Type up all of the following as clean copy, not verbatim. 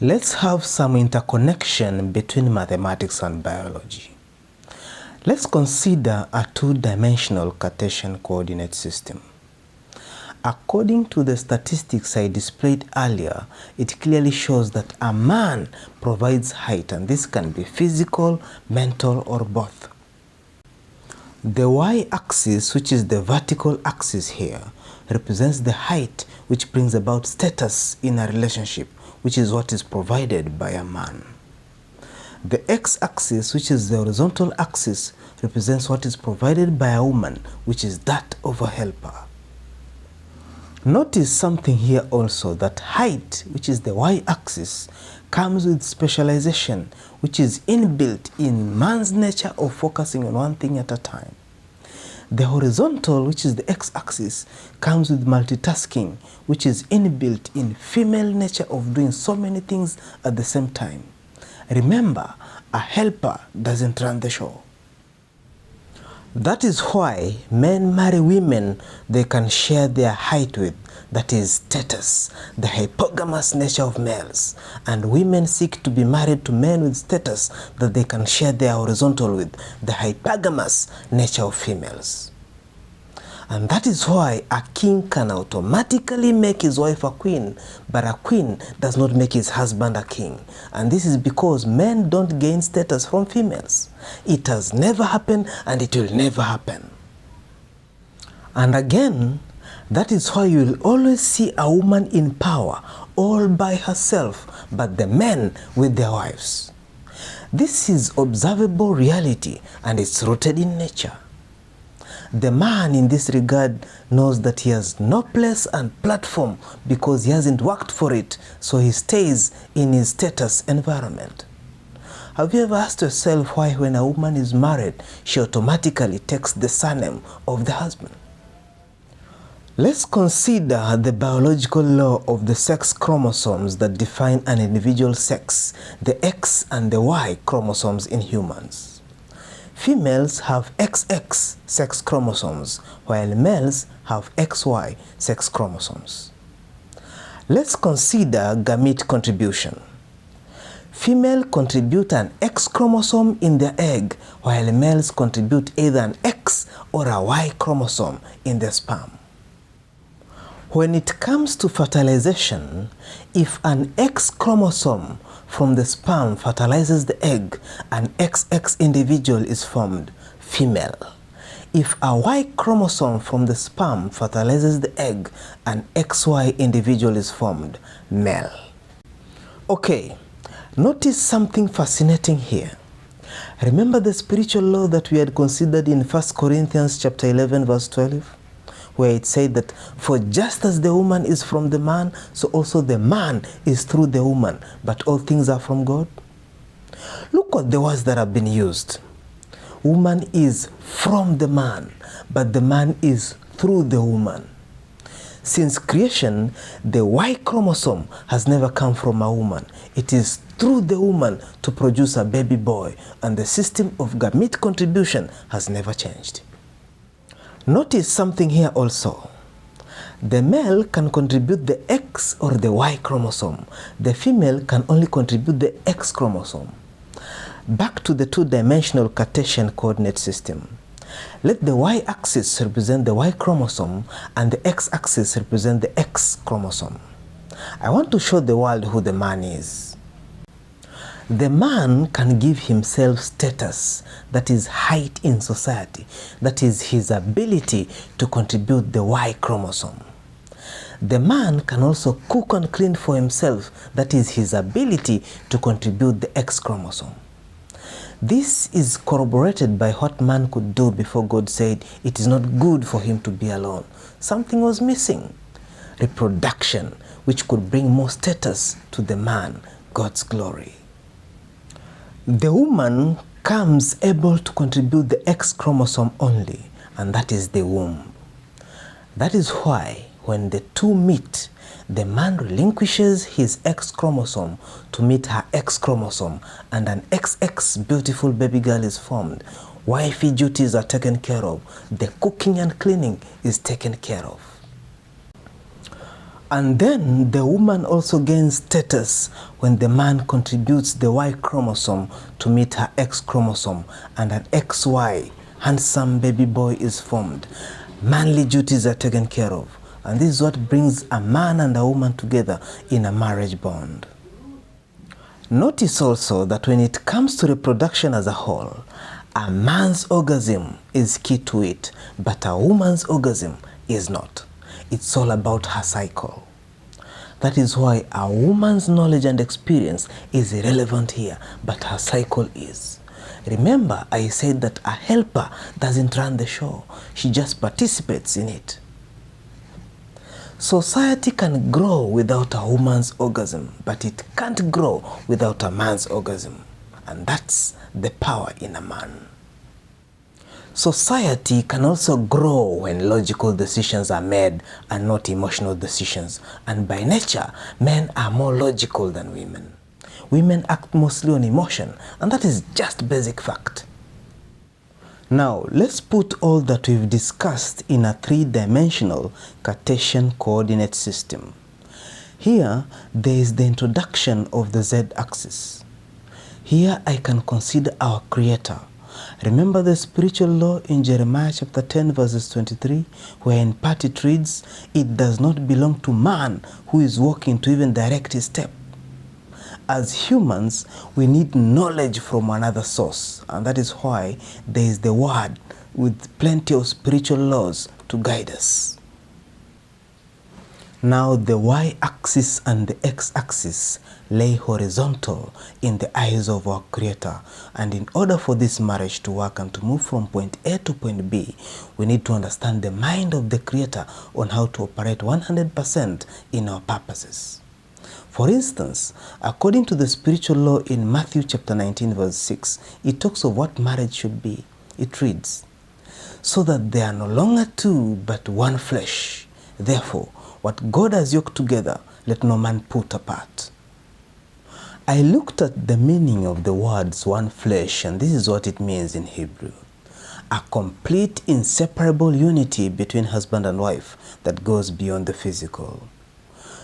Let's have some interconnection between mathematics and biology. Let's consider a two-dimensional Cartesian coordinate system. According to the statistics I displayed earlier, it clearly shows that a man provides height, and this can be physical, mental, or both. The y-axis, which is the vertical axis here, represents the height, which brings about status in a relationship, which is what is provided by a man. The x-axis, which is the horizontal axis, represents what is provided by a woman, which is that of a helper. Notice something here also, that height, which is the y-axis, comes with specialization, which is inbuilt in man's nature of focusing on one thing at a time. The horizontal, which is the x-axis, comes with multitasking, which is inbuilt in female nature of doing so many things at the same time. Remember, a helper doesn't run the show. That is why men marry women they can share their height with, that is status, the hypogamous nature of males, and women seek to be married to men with status that they can share their horizontal with, the hypergamous nature of females. And that is why a king can automatically make his wife a queen, but a queen does not make his husband a king. And this is because men don't gain status from females. It has never happened, and it will never happen. And again, that is why you will always see a woman in power all by herself, but the men with their wives. This is observable reality, and it's rooted in nature. The man in this regard knows that he has no place and platform because he hasn't worked for it, so he stays in his status environment. Have you ever asked yourself why when a woman is married, she automatically takes the surname of the husband? Let's consider the biological law of the sex chromosomes that define an individual's sex, the X and the Y chromosomes in humans. Females have XX sex chromosomes, while males have XY sex chromosomes. Let's consider gamete contribution. Females contribute an X chromosome in their egg, while males contribute either an X or a Y chromosome in their sperm. When it comes to fertilization, if an X chromosome from the sperm fertilizes the egg, an XX individual is formed, female. If a Y chromosome from the sperm fertilizes the egg, an XY individual is formed, male. Okay, notice something fascinating here. Remember the spiritual law that we had considered in 1 Corinthians chapter 11 verse 12? Where it said that for just as the woman is from the man, so also the man is through the woman, but all things are from God. Look at the words that have been used. Woman is from the man, but the man is through the woman. Since creation, the Y chromosome has never come from a woman. It is through the woman to produce a baby boy, and the system of gamete contribution has never changed. Notice something here also. The male can contribute the X or the Y chromosome. The female can only contribute the X chromosome. Back to the two-dimensional Cartesian coordinate system. Let the Y-axis represent the Y chromosome and the X-axis represent the X chromosome. I want to show the world who the man is. The man can give himself status, that is height in society, that is his ability to contribute the Y chromosome. The man can also cook and clean for himself, that is his ability to contribute the X chromosome. This is corroborated by what man could do before God said it is not good for him to be alone. Something was missing. Reproduction, which could bring more status to the man, God's glory. The woman comes able to contribute the X chromosome only, and that is the womb. That is why when the two meet, the man relinquishes his X chromosome to meet her X chromosome, and an XX beautiful baby girl is formed. Wifey duties are taken care of. The cooking and cleaning is taken care of. And then the woman also gains status when the man contributes the Y chromosome to meet her X chromosome, and an XY, handsome baby boy, is formed. Manly duties are taken care of, and this is what brings a man and a woman together in a marriage bond. Notice also that when it comes to reproduction as a whole, a man's orgasm is key to it, but a woman's orgasm is not. It's all about her cycle. That is why a woman's knowledge and experience is irrelevant here, but her cycle is. Remember, I said that a helper doesn't run the show. She just participates in it. Society can grow without a woman's orgasm, but it can't grow without a man's orgasm. And that's the power in a man. Society can also grow when logical decisions are made and not emotional decisions. And by nature, men are more logical than women. Women act mostly on emotion, and that is just basic fact. Now, let's put all that we've discussed in a three-dimensional Cartesian coordinate system. Here, there is the introduction of the Z-axis. Here, I can consider our Creator. Remember the spiritual law in Jeremiah chapter 10 verses 23, where in part it reads, "It does not belong to man who is walking to even direct his step." As humans, we need knowledge from another source, and that is why there is the Word with plenty of spiritual laws to guide us. Now the Y-axis and the X-axis lay horizontal in the eyes of our Creator, and in order for this marriage to work and to move from point A to point B, we need to understand the mind of the Creator on how to operate 100% in our purposes. For instance, according to the spiritual law in Matthew chapter 19 verse 6, it talks of what marriage should be. It reads, "So that they are no longer two but one flesh. Therefore, what God has yoked together, let no man put apart." I looked at the meaning of the words one flesh, and this is what it means in Hebrew. A complete, inseparable unity between husband and wife that goes beyond the physical.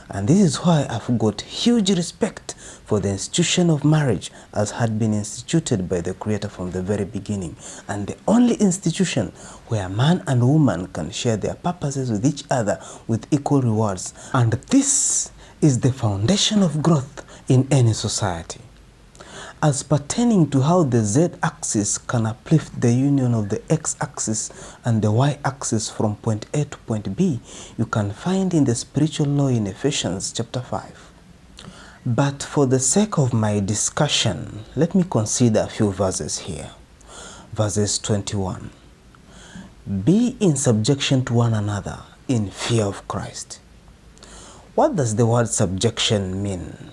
And this is why I've got huge respect for the institution of marriage as had been instituted by the Creator from the very beginning, and the only institution where man and woman can share their purposes with each other with equal rewards. And this is the foundation of growth in any society. As pertaining to how the Z-axis can uplift the union of the X-axis and the Y-axis from point A to point B, you can find in the spiritual law in Ephesians chapter 5. But for the sake of my discussion, let me consider a few verses here. Verses 21. "Be in subjection to one another in fear of Christ." What does the word subjection mean?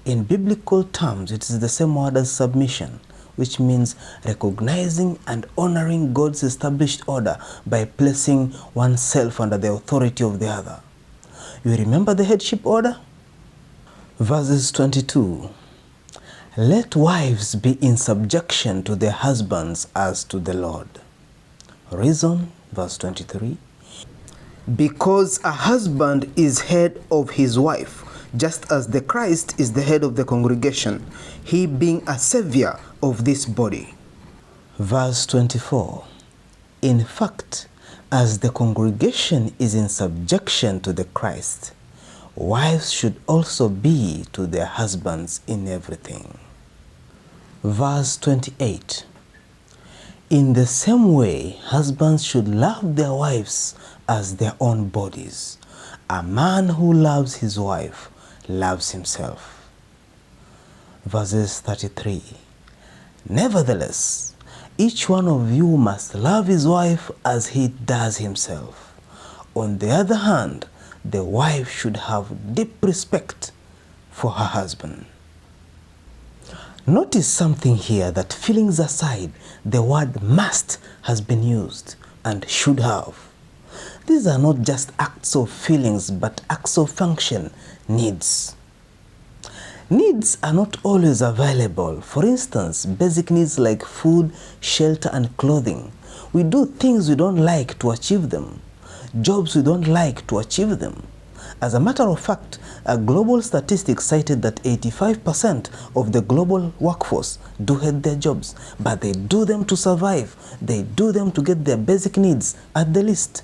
In biblical terms, it is the same word as submission, which means recognizing and honoring God's established order by placing oneself under the authority of the other. You remember the headship order? Verses 22. "Let wives be in subjection to their husbands as to the Lord." Reason, verse 23. "Because a husband is head of his wife, just as the Christ is the head of the congregation, he being a savior of this body." Verse 24. "In fact, as the congregation is in subjection to the Christ, wives should also be to their husbands in everything." Verse 28. "In the same way, husbands should love their wives as their own bodies. A man who loves his wife loves himself." Verses 33. "Nevertheless, each one of you must love his wife as he does himself. On the other hand, the wife should have deep respect for her husband." Notice something here, that feelings aside, the word must has been used, and should have. These are not just acts of feelings, but acts of function, needs. Needs are not always available. For instance, basic needs like food, shelter, and clothing. We do things we don't like to achieve them. Jobs we don't like to achieve them. As a matter of fact, a global statistics cited that 85% of the global workforce do hate their jobs, but they do them to survive. They do them to get their basic needs at the least.